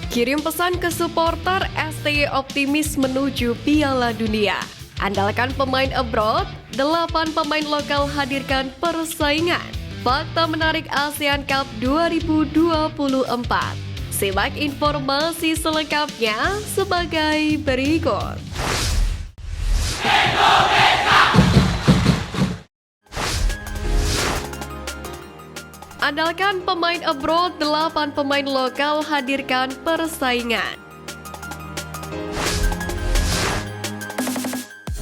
Kirim pesan ke supporter STY optimis menuju Piala Dunia. Andalkan pemain abroad, 8 pemain lokal hadirkan persaingan. Fakta menarik ASEAN Cup 2024. Simak informasi selengkapnya sebagai berikut. Andalkan pemain abroad, 8 pemain lokal hadirkan persaingan.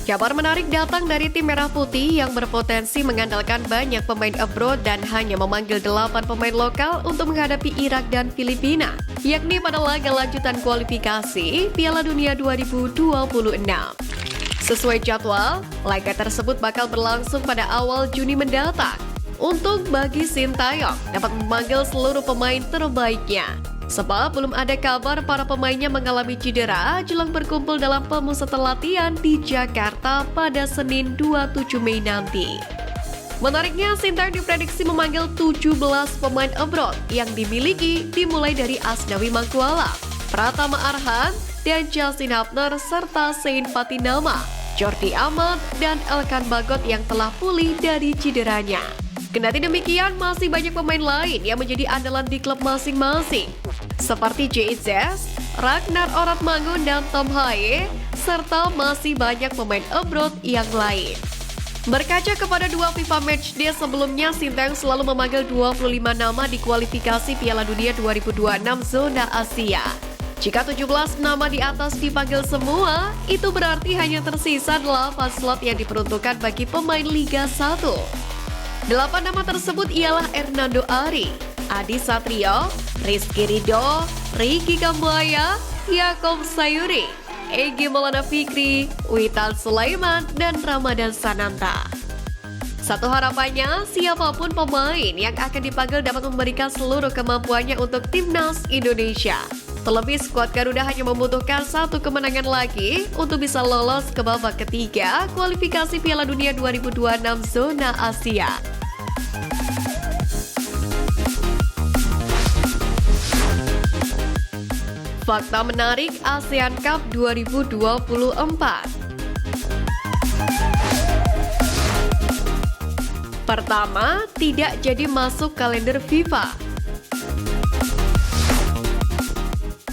Kabar menarik datang dari tim Merah Putih yang berpotensi mengandalkan banyak pemain abroad dan hanya memanggil 8 pemain lokal untuk menghadapi Irak dan Filipina, yakni pada laga lanjutan kualifikasi Piala Dunia 2026. Sesuai jadwal, laga tersebut bakal berlangsung pada awal Juni mendatang. Untuk bagi Sintayong dapat memanggil seluruh pemain terbaiknya. Sebab belum ada kabar para pemainnya mengalami cedera jelang berkumpul dalam pemusatan latihan di Jakarta pada Senin 27 Mei nanti. Menariknya, Sintayong diprediksi memanggil 17 pemain abroad yang dimiliki dimulai dari Asnawi Mangkualam, Pratama Arhan, dan Justin Hubner serta Sein Fatinama, Jordi Amat, dan Elkan Bagot yang telah pulih dari cederanya. Kendati demikian, masih banyak pemain lain yang menjadi andalan di klub masing-masing, seperti JIZ, Ragnar Oratmangun, dan Tom Haye, serta masih banyak pemain abroad yang lain. Berkaca kepada 2 FIFA Matchday sebelumnya, Sintayong selalu memanggil 25 nama di kualifikasi Piala Dunia 2026 zona Asia. Jika 17 nama di atas dipanggil semua, itu berarti hanya tersisa 8 slot yang diperuntukkan bagi pemain Liga 1. 8 nama tersebut ialah Hernando Ari, Adi Satrio, Rizky Ridho, Ricky Kambuaya, Yakob Sayuri, Egy Maulana Fikri, Witan Sulaiman, dan Ramadan Sananta. Satu harapannya, siapapun pemain yang akan dipanggil dapat memberikan seluruh kemampuannya untuk timnas Indonesia. Terlebih skuad Garuda hanya membutuhkan 1 kemenangan lagi untuk bisa lolos ke babak ketiga kualifikasi Piala Dunia 2026 zona Asia. Fakta menarik ASEAN Cup 2024. Pertama, tidak jadi masuk kalender FIFA.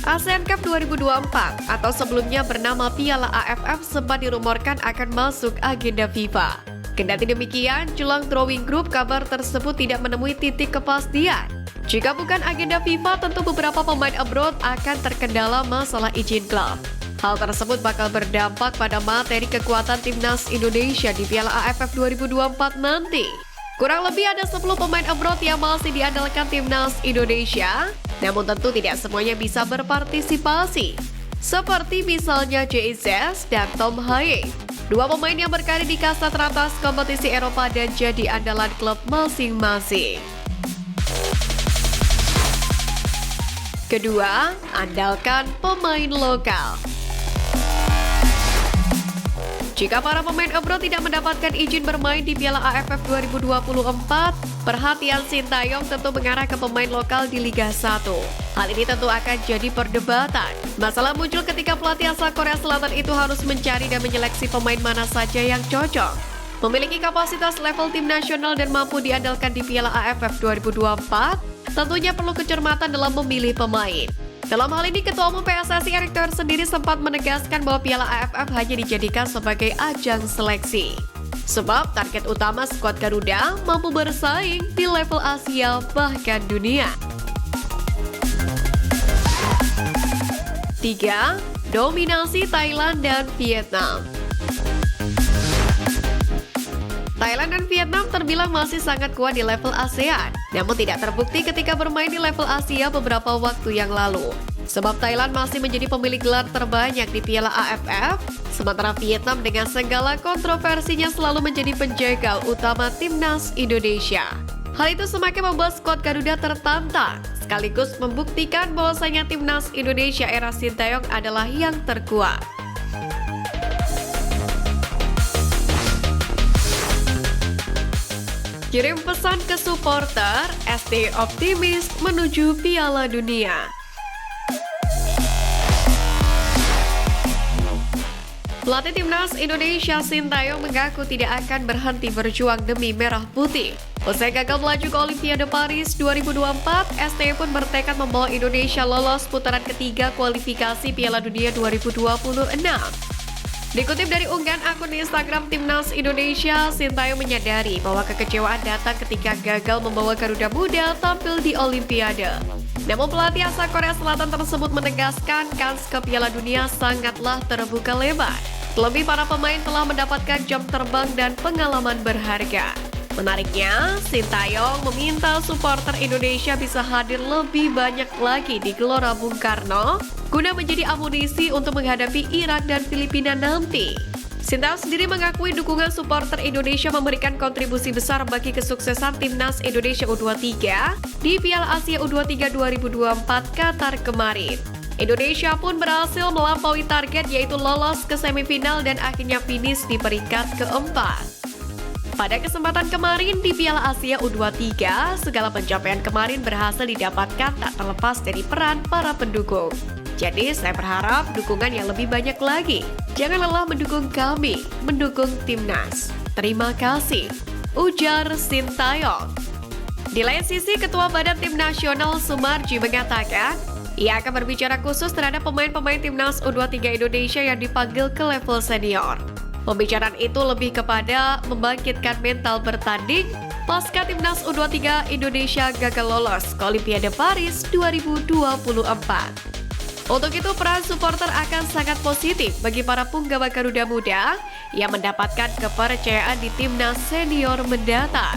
ASEAN Cup 2024 atau sebelumnya bernama Piala AFF sempat dirumorkan akan masuk agenda FIFA. Kendati demikian, jelang drawing group kabar tersebut tidak menemui titik kepastian. Jika bukan agenda FIFA, tentu beberapa pemain abroad akan terkendala masalah izin klub. Hal tersebut bakal berdampak pada materi kekuatan timnas Indonesia di Piala AFF 2024 nanti. Kurang lebih ada 10 pemain abroad yang masih diandalkan timnas Indonesia, namun tentu tidak semuanya bisa berpartisipasi. Seperti misalnya JIZ dan Tom Haye, 2 pemain yang berkarir di kasta teratas kompetisi Eropa dan jadi andalan klub masing-masing. Kedua, andalkan pemain lokal. Jika para pemain abroad tidak mendapatkan izin bermain di Piala AFF 2024, perhatian Sintayong tentu mengarah ke pemain lokal di Liga 1. Hal ini tentu akan jadi perdebatan. Masalah muncul ketika pelatih asal Korea Selatan itu harus mencari dan menyeleksi pemain mana saja yang cocok. Memiliki kapasitas level tim nasional dan mampu diandalkan di Piala AFF 2024, tentunya perlu kecermatan dalam memilih pemain. Dalam hal ini, Ketua Umum PSSI Erick Thohir sendiri sempat menegaskan bahwa Piala AFF hanya dijadikan sebagai ajang seleksi. Sebab target utama skuad Garuda mampu bersaing di level Asia bahkan dunia. 3. Dominasi Thailand dan Vietnam. Thailand dan Vietnam terbilang masih sangat kuat di level ASEAN, namun tidak terbukti ketika bermain di level Asia beberapa waktu yang lalu. Sebab Thailand masih menjadi pemilik gelar terbanyak di Piala AFF, sementara Vietnam dengan segala kontroversinya selalu menjadi penjagal utama timnas Indonesia. Hal itu semakin membuat skuad Garuda tertantang, sekaligus membuktikan bahwasanya timnas Indonesia era Sintayong adalah yang terkuat. Kirim pesan ke supporter, STY optimis menuju Piala Dunia. Pelatih Timnas Indonesia Sintayong mengaku tidak akan berhenti berjuang demi Merah Putih. Usai gagal melaju ke Olimpiade Paris 2024, STY pun bertekad membawa Indonesia lolos putaran ketiga kualifikasi Piala Dunia 2026. Dikutip dari unggahan akun Instagram Timnas Indonesia, Sintayong menyadari bahwa kekecewaan datang ketika gagal membawa Garuda Muda tampil di Olimpiade. Namun pelatih asal Korea Selatan tersebut menegaskan kans ke Piala Dunia sangatlah terbuka lebar. Terlebih para pemain telah mendapatkan jam terbang dan pengalaman berharga. Menariknya, Sintayong meminta supporter Indonesia bisa hadir lebih banyak lagi di Gelora Bung Karno guna menjadi amunisi untuk menghadapi Irak dan Filipina nanti. Sintayong sendiri mengakui dukungan supporter Indonesia memberikan kontribusi besar bagi kesuksesan Timnas Indonesia U23 di Piala Asia U23 2024 Qatar kemarin. Indonesia pun berhasil melampaui target yaitu lolos ke semifinal dan akhirnya finish di peringkat keempat. Pada kesempatan kemarin di Piala Asia U23, segala pencapaian kemarin berhasil didapatkan tak terlepas dari peran para pendukung. Jadi saya berharap dukungan yang lebih banyak lagi. Jangan lelah mendukung kami, mendukung Timnas. Terima kasih, ujar Sintayong. Di lain sisi, Ketua Badan Tim Nasional Sumarji mengatakan, ia akan berbicara khusus terhadap pemain-pemain Timnas U23 Indonesia yang dipanggil ke level senior. Pembicaraan itu lebih kepada membangkitkan mental bertanding pasca Timnas U23 Indonesia gagal lolos ke Olimpiade Paris 2024. Untuk itu, peran supporter akan sangat positif bagi para punggawa Garuda Muda yang mendapatkan kepercayaan di Timnas senior mendatang.